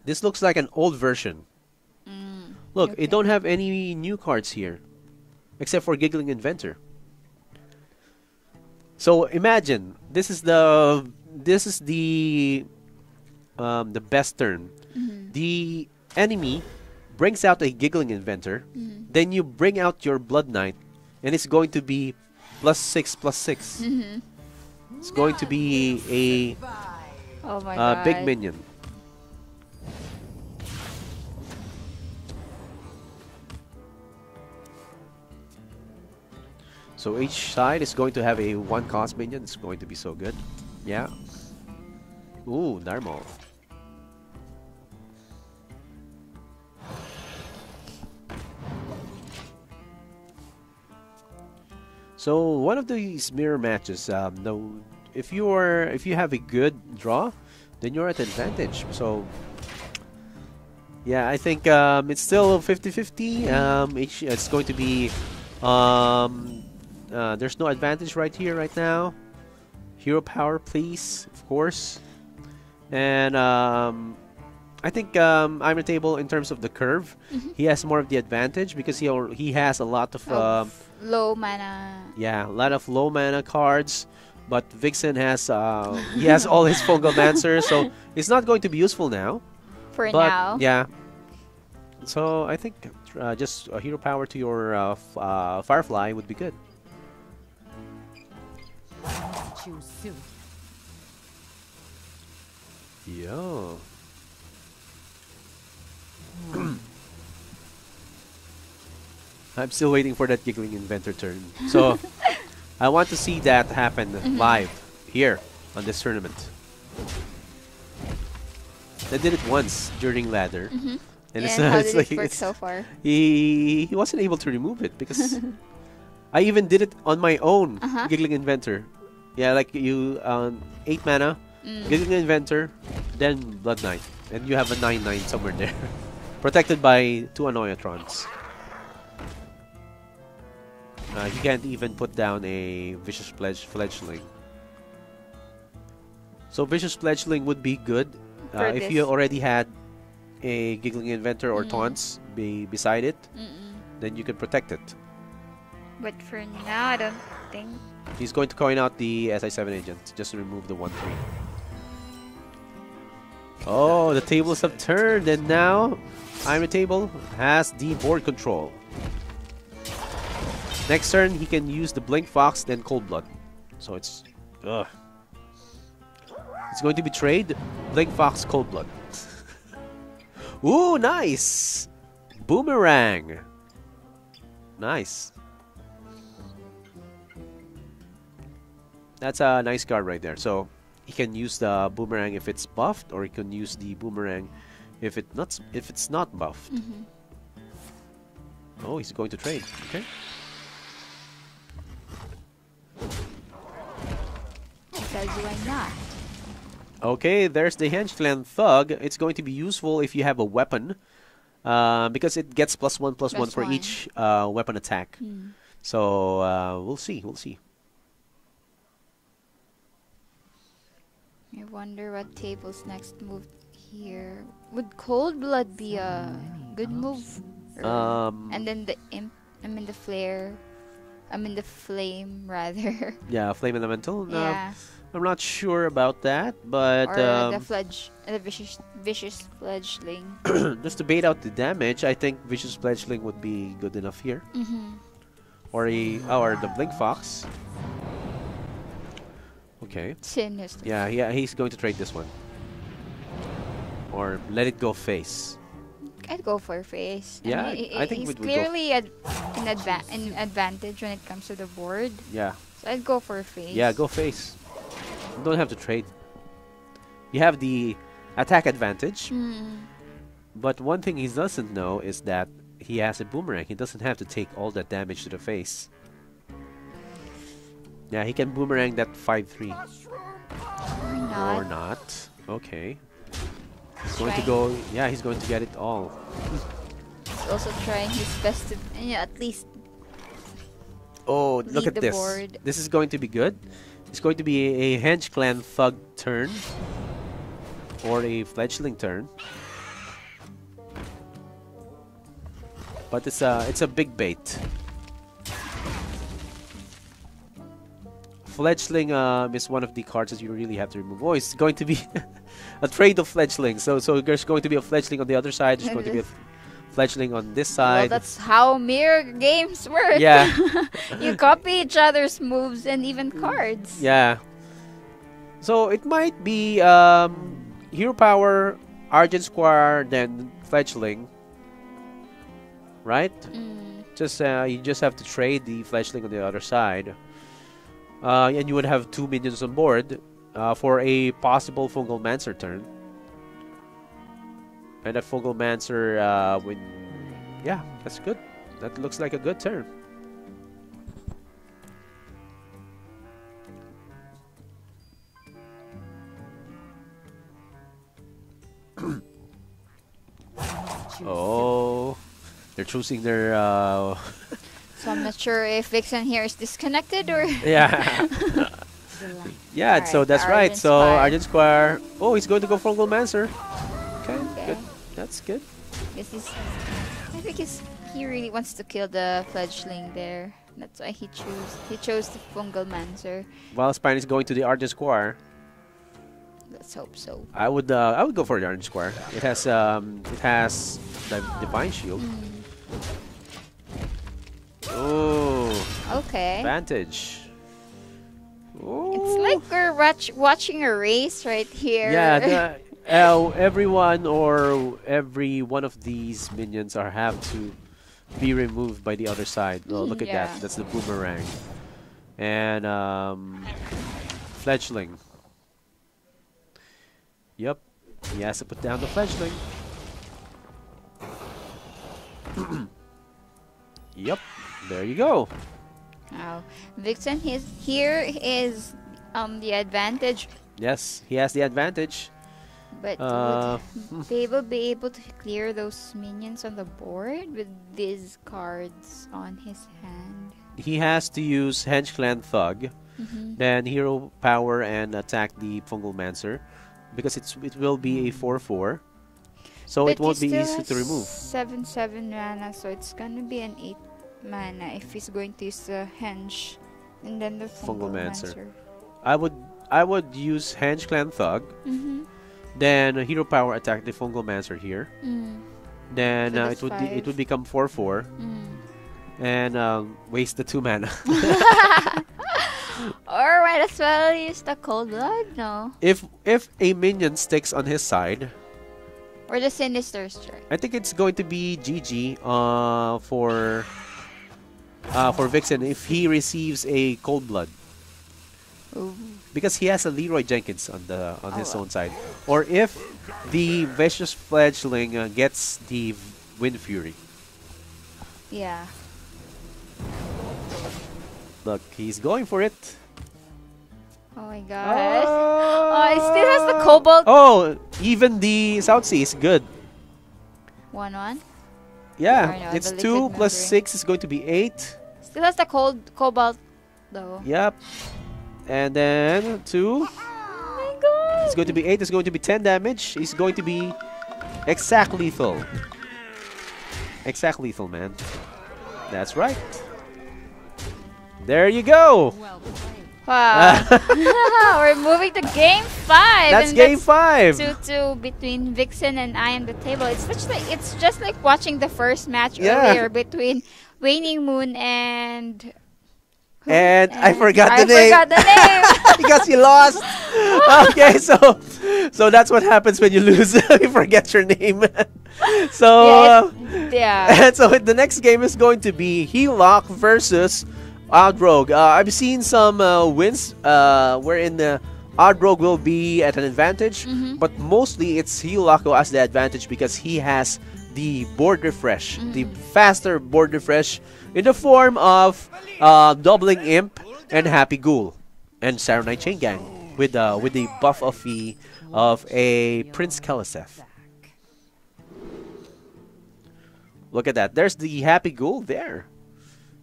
This looks like an old version. Look, okay. it don't have any new cards here, except for Giggling Inventor. So imagine this is the best turn. The enemy brings out a Giggling Inventor, then you bring out your Blood Knight, and it's going to be +6/+6. It's going to be a Oh my god. big minion. So each side is going to have a 1-cost minion. It's going to be so good. Yeah. Ooh, Narmal. So one of these mirror matches, if you have a good draw, then you're at advantage. So, yeah, I think it's still 50-50. It's going to be... there's no advantage right here, right now. Hero power, please, of course. And I think IAmTheTable, in terms of the curve, he has more of the advantage because he has a lot of low mana. Yeah, a lot of low mana cards. But Vixen has he has all his Fungalmancer, so it's not going to be useful now. For but, now. Yeah. So I think just a hero power to your Firefly would be good. Choose soon. Yeah. I'm still waiting for that Giggling Inventor turn. So I want to see that happen live here on this tournament. I did it once during ladder. And how it's did like it work so far? He wasn't able to remove it because I even did it on my own Giggling Inventor. Yeah, like you 8 mana, Giggling Inventor, then Blood Knight, and you have a 9/9 somewhere there, protected by 2 Annoyatrons. You can't even put down a Vicious Fledgling. So Vicious Fledgling would be good if you already had a Giggling Inventor or Taunts beside it. Then you can protect it. But for now, I don't think. He's going to coin out the SI7 agent just to remove the 1/3. Oh, the tables have turned, and now IAmTheTable has the board control. Next turn, he can use the Blink Fox, then Cold Blood. So it's... It's going to be trade Blink Fox, Cold Blood. Ooh, nice! Boomerang! Nice. That's a nice card right there. So he can use the Boomerang if it's buffed, or he can use the Boomerang if it's not buffed. Oh, he's going to trade. Okay. Because why not? Okay, there's the Henchland Thug. It's going to be useful if you have a weapon, because it gets +1/+1 for each weapon attack. So we'll see. We'll see. I wonder what table's next move here. Would Cold Blood be a good move? And then the imp. I mean the flare. I mean the flame rather. Yeah, Flame Elemental. No, yeah. I'm not sure about that, but or the vicious fledgling. Just to bait out the damage, I think Vicious Fledgling would be good enough here. Or the Blink Fox. Okay. Sinister. Yeah, he's going to trade this one. Or let it go face. I'd go for face. Yeah, I think he's clearly an advantage when it comes to the board. Yeah. So I'd go for face. Yeah, go face. You don't have to trade. You have the attack advantage. But one thing he doesn't know is that he has a boomerang. He doesn't have to take all that damage to the face. Yeah, he can boomerang that 5/3. Or not. Okay. He's going to go. Yeah, he's going to get it all. He's also trying his best to, at least. Oh, look at this. Board. This is going to be good. It's going to be a Henge Clan Thug turn. Or a Fledgling turn. But it's a big bait. Fledgling is one of the cards that you really have to remove. Oh, it's going to be a trade of Fledgling. So there's going to be a Fledgling on the other side. There's going to be a Fledgling on this side. Well, that's how mirror games work. Yeah. You copy each other's moves and even cards. Yeah. So it might be Hero Power, Argent Squire, then Fledgling. Right? You just have to trade the Fledgling on the other side. And you would have 2 minions on board for a possible Fungalmancer turn. And that Fungalmancer, yeah, that's good. That looks like a good turn. Oh, they're choosing their. So I'm not sure if Vixen here is disconnected or. Yeah. Yeah. So that's right. So Argent Square. Oh, he's going to go Fungal Mancer. Okay. Good. That's good. Yes, I think he really wants to kill the fledgling there. That's why he chose the Fungal Mancer. While Spine is going to the Argent Square. Let's hope so. I would go for the Orange Square. It has Divine Shield. Oh. Okay. Advantage. Ooh. It's like we're watching a race right here. Yeah. Everyone or every one of these minions have to be removed by the other side. Oh, look at that. That's the boomerang. And fledgling. Yep, he has to put down the fledgling. Yep, there you go. Now, Vixen here is the advantage. Yes, he has the advantage. But would Table be able to clear those minions on the board with these cards on his hand? He has to use Henge Clan Thug, then Hero Power and attack the Fungal Mancer. Because it will be a 4/4, so but it won't be easy to remove. 7/7 mana, so it's gonna be an 8 mana if he's going to use the Henge and then the Fungal Mancer. I would use Henge Clan Thug, then Hero Power attack the Fungal Mancer here. Then so it would become 4/4, and waste the 2 mana. Or might as well use the Cold Blood, no? If a minion sticks on his side, or the Sinister Strike. I think it's going to be GG for Vixen if he receives a Cold Blood. Ooh. Because he has a Leroy Jenkins on his own side, or if the Vicious Fledgling gets the Wind Fury. Yeah. Look, he's going for it. Oh my god. Oh, it still has the Cobalt. Oh, even the South Sea is good. 1/1? Yeah, it's 2 plus 6 is going to be 8. Still has the Cobalt though. Yep. And then 2. Oh my god. It's going to be 8. It's going to be 10 damage. It's going to be exact lethal. Exact lethal, man. That's right. There you go. Well played. Wow. We're moving to game 5. That's game 5. 2-2 between Vixen and IAmTheTable. It's just like watching the first match earlier between Waning Moon and I forgot the name. I forgot the name. Because you lost. Okay, so that's what happens when you lose. You forget your name. So yeah. So the next game is going to be Helock versus Oddrogue. I've seen some wins wherein Oddrogue will be at an advantage, but mostly it's Helock who has the advantage because he has the board refresh, the faster board refresh in the form of Doubling Imp and Happy Ghoul and Saronite Chain Gang with the buff of a Prince Keliseth. Look at that. There's the Happy Ghoul there.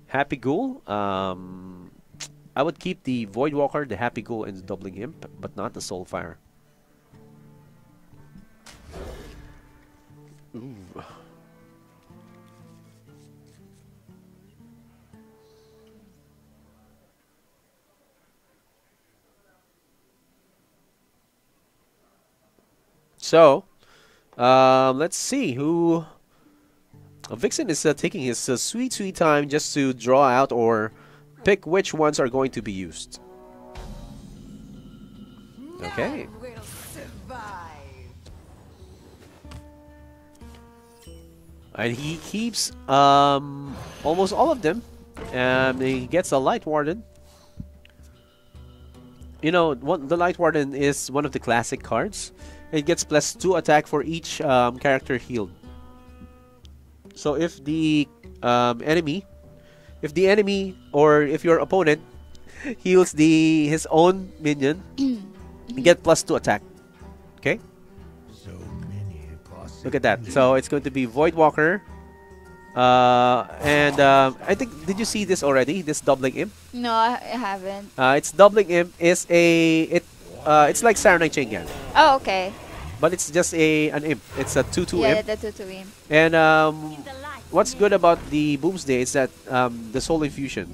Happy Ghoul. I would keep the Voidwalker, the Happy Ghoul, and the Doubling Imp, but not the Soulfire. Ooh. So, let's see who. Vixen is taking his sweet time just to draw out or pick which ones are going to be used. Okay. And he keeps almost all of them. He gets a Light Warden. You know, the Light Warden is one of the classic cards. It gets +2 attack for each character healed. So if the enemy or if your opponent heals his own minion, you get +2 attack. Okay. So many possibilities. Look at that. So it's going to be Voidwalker. I think, did you see this already? This doubling imp? No, I haven't. It's doubling imp is it's like Saturday Chain Gang. Oh, okay. But it's just an imp. It's a 2/2 Yeah, imp. the 2/2 imp. And what's good about the Boomsday is that the Soul Infusion.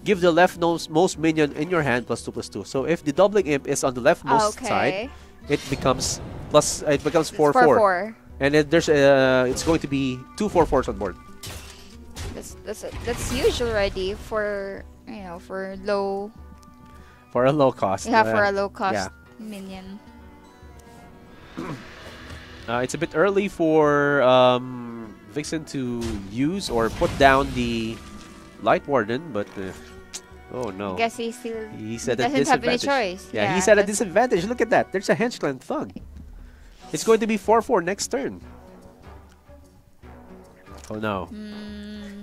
Give the leftmost minion in your hand +2/+2. So if the doubling imp is on the leftmost side, it becomes 4/4. And then there's it's going to be 2 4/4s on board. That's huge already for for low. For a low cost. Yeah, for a low cost minion. It's a bit early for Vixen to use or put down the Light Warden, but oh no. I guess he's at a disadvantage. doesn't have any choice. Yeah, he's at a disadvantage. Look at that. There's a Henchland Thug. It's going to be 4/4 next turn. Oh no.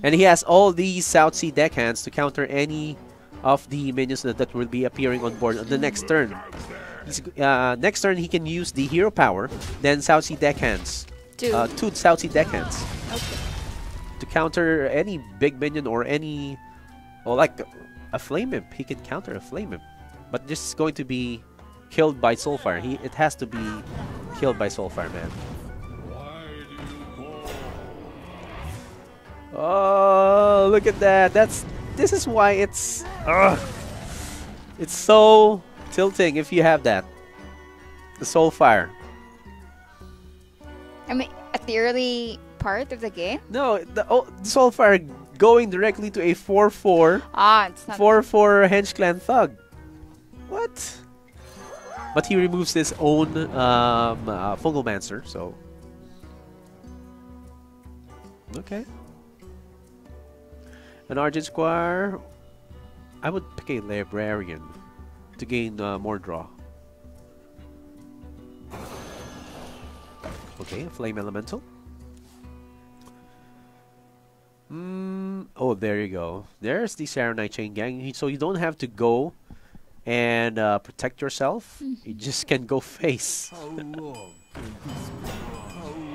And he has all these South Sea deckhands to counter any of the minions that will be appearing on board on the next turn. Next turn he can use the hero power, then South Sea deckhands. Two South Sea deckhands. Okay. To counter any big minion or any, like a flame imp. He can counter a flame imp, but this is going to be killed by Soulfire. It has to be killed by Soulfire, man. Oh, look at that. This is why it's so tilting if you have that. The Soulfire. I mean, at the early part of the game? No, the Soulfire going directly to a 4/4. It's not 4/4 Henchclan Thug. What? But he removes his own Fungalmancer, so okay. An Argent Squire. I would pick a Librarian to gain more draw. Okay, a Flame Elemental. Oh, there you go. There's the Saronite Chain Gang. So you don't have to go and protect yourself. You just can go face.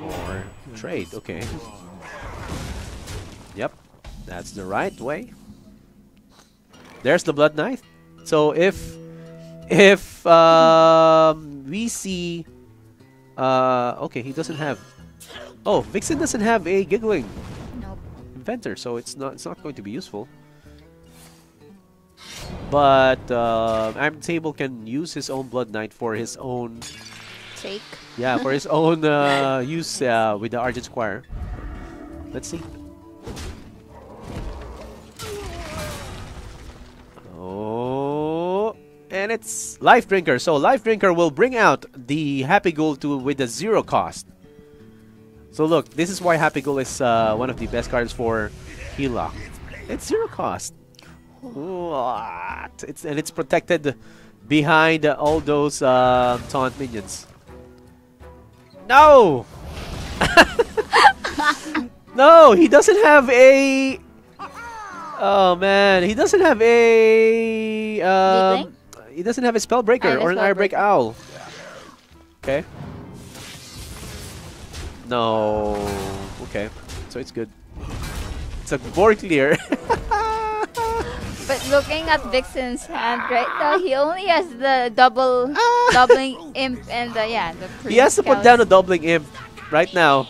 Or trade, okay. Yep, that's the right way. There's the Blood Knight. So if we see okay, he doesn't have. Oh, Vixen doesn't have a Giggling Inventor, so it's not going to be useful. But IAmTheTable can use his own Blood Knight for his own take. Yeah, for his own use with the Argent Squire. Let's see. Oh, and it's Life Drinker. So Life Drinker will bring out the Happy Ghoul with a 0 cost. So look, this is why Happy Ghoul is one of the best cards for Heal. It's 0 cost. What? It's protected behind all those taunt minions. No! No, he doesn't have a. Oh man, he doesn't have a. He doesn't have a Spellbreaker or an Irebreak Owl. Okay. No. Okay, so it's good. It's a board clear. But looking at Vixen's hand right now, he only has the doubling imp and the he has to put down a doubling imp right now.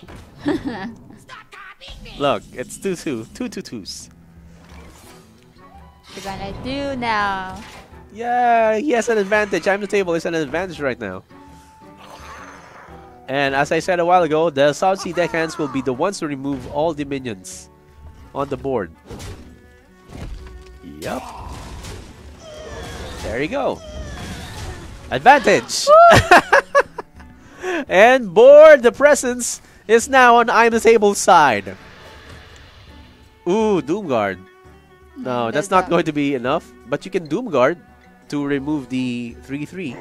Look, it's 2/2, 2/2s. What you gonna do now? Yeah, he has an advantage. IAmTheTable is an advantage right now. And as I said a while ago, the South Sea deckhands will be the ones to remove all the minions on the board. Yup. There you go. Advantage! And board the presence is now on IAmTheTable's side. Ooh, Doomguard. No, that's not going to be enough. But you can Doomguard to remove the 3/3.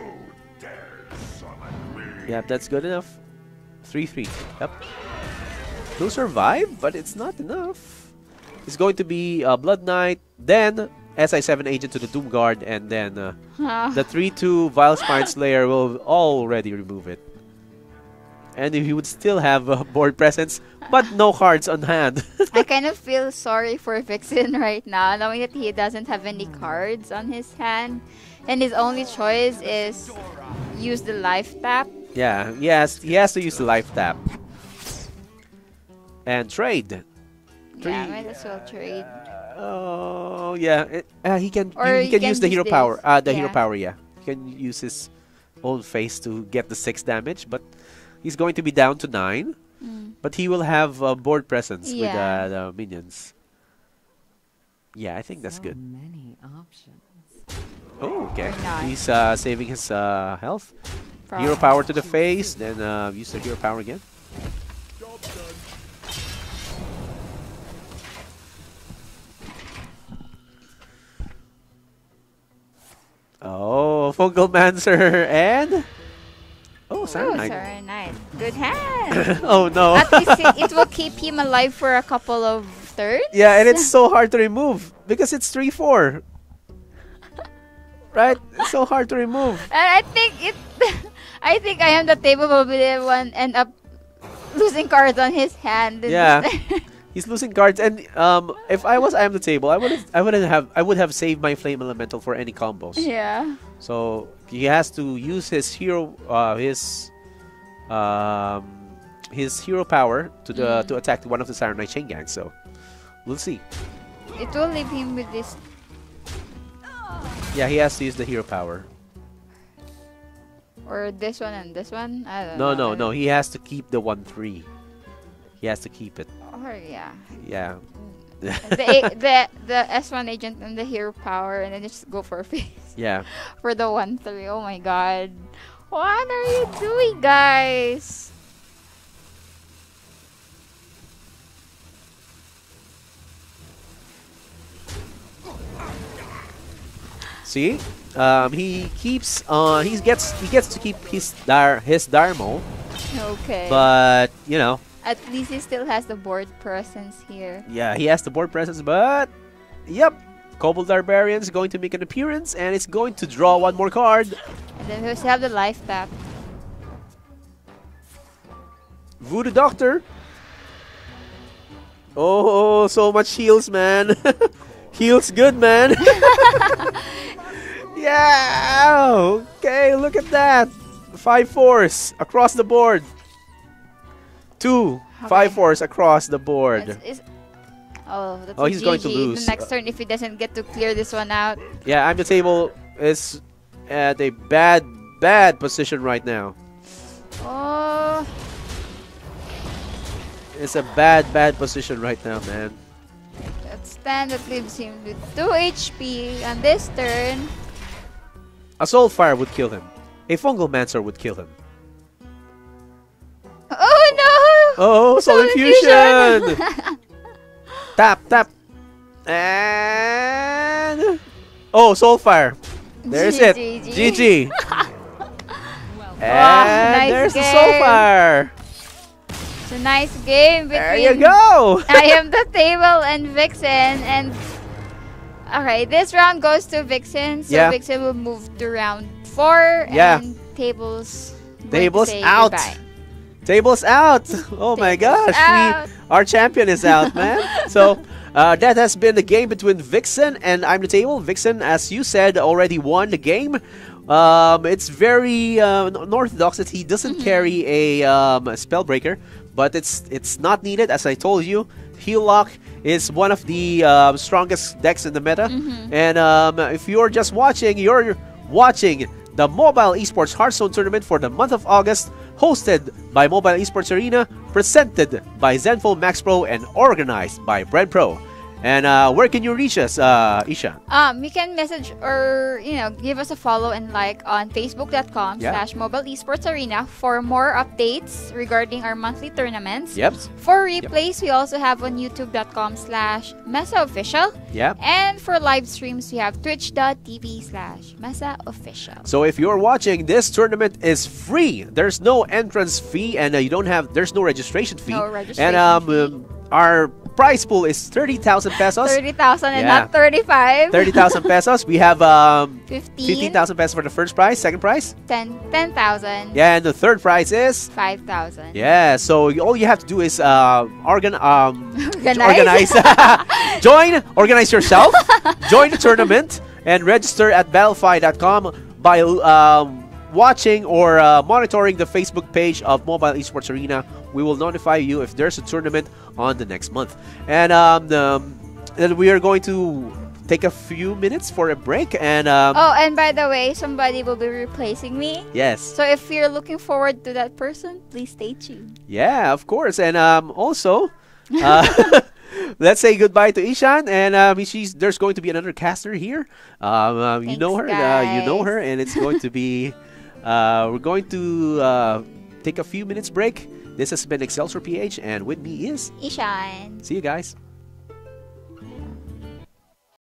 Yep, that's good enough. 3/3. Yep. He'll survive, but it's not enough. It's going to be Blood Knight, then SI7 Agent to the Doomguard, and then the 3/2 Vile Spine Slayer will already remove it. And he would still have board presence, but no cards on hand. I kind of feel sorry for Vixen right now, knowing that he doesn't have any cards on his hand, and his only choice is use the life tap. Yeah, he has to use the life tap. And trade. Yeah, might as well trade. Oh, yeah. He can Or he can use the hero this. power. The hero Yeah. power, yeah. He can use his own face to get the 6 damage, but he's going to be down to 9. But he will have board presence with Yeah. the minions. Yeah, I think that's So good. many options. Oh, okay. Nice. He's saving his health. From- Hero power to the face, then use the hero power again. Oh, Fungalmancer and... Oh, Oh, Cyanide. Serenite. Good hand. Oh, no. At least it will keep him alive for a couple of turns. Yeah, and it's so hard to remove because it's 3-4. Right? It's so hard to remove. And I think I think IAmTheTable will be the one end up losing cards on his hand. Yeah. He's losing cards, and if I was IAmTheTable, I would have saved my Flame Elemental for any combos. Yeah. So he has to use his hero his hero power to attack one of the Siren Knight chain gangs. So we'll see. It will leave him with this. Yeah, he has to use the hero power. Or this one and this one. I don't No, know. no, no. He has to keep the 1-3. He has to keep it. Or yeah. Yeah. the S1 agent and the hero power, and then just go for a face. Yeah. For the 1-3. Oh my god. What are you doing, guys? See, he keeps he gets to keep his Darmo, Okay. but you know, At least he still has the board presence here. yeah, he has the board presence, but yep, Kobold Barbarian is going to make an appearance and it's going to draw one more card. And then we also have the life tap. Voodoo Doctor. Oh, so much heals, man. Heals good, man. Yeah. Okay, look at that. 5-4s across the board. 2 5-4s across the board. That's Oh, he's going to GG. lose. The next turn, if he doesn't get to clear this one out. Yeah, IAmTheTable is at a bad position right now. Oh, It's a bad position right now, man. that stand that leaves him with 2 HP on this turn. A Soulfire would kill him. A Fungalmancer would kill him. Oh no! Oh, Soul Soul Infusion! Tap. And... Oh, Soulfire. There's it. GG. And nice there's the game. Soulfire. It's a nice game between There you go. IAmTheTable and Vixen. And okay, this round goes to Vixen, so Yeah. Vixen will move to round 4. Yeah. And Table's going to Table's say out. goodbye. Table's out. Oh my Table's gosh. out. Our champion is out, man. So that has been the game between Vixen and IAmTheTable. Vixen, as you said, already won the game. It's very unorthodox that he doesn't carry a Spellbreaker, but it's not needed. As I told you, Heal Lock is one of the strongest decks in the meta. And if you're just watching, you're watching the Mobile Esports Hearthstone Tournament for the month of August, hosted by Mobile Esports Arena, presented by Zenfone Max Pro, and organized by Bread Pro. And where can you reach us, Isha? You can message or give us a follow and like on Facebook.com/Mobile Esports Arena for more updates regarding our monthly tournaments. Yep. For replays, we also have on YouTube.com/MeSA Official. Yep. And for live streams, we have Twitch.tv/MeSA Official. So if you're watching, this tournament is free. There's no entrance fee, and there's no registration fee. No registration and fee. our prize pool is 30,000 pesos. 30,000 and Yeah. not 35. 30,000 pesos. We have 15. 15,000 pesos for the first prize. Second prize? 10,000. Yeah, and the third prize is? 5,000. Yeah, so all you have to do is Organize. organize yourself, join the tournament, and register at battlefy.com by watching or monitoring the Facebook page of Mobile Esports Arena. We will notify you if there's a tournament on the next month. And then we are going to take a few minutes for a break. And Oh, and by the way, somebody will be replacing me. yes, So if you're looking forward to that person, please stay tuned. yeah, of course. And also, let's say goodbye to Ishan. And there's going to be another caster here. You know her, guys. and it's going to be. We're going to take a few minutes break. This has been Excelsior PH, and with me is. Ishan. See you guys.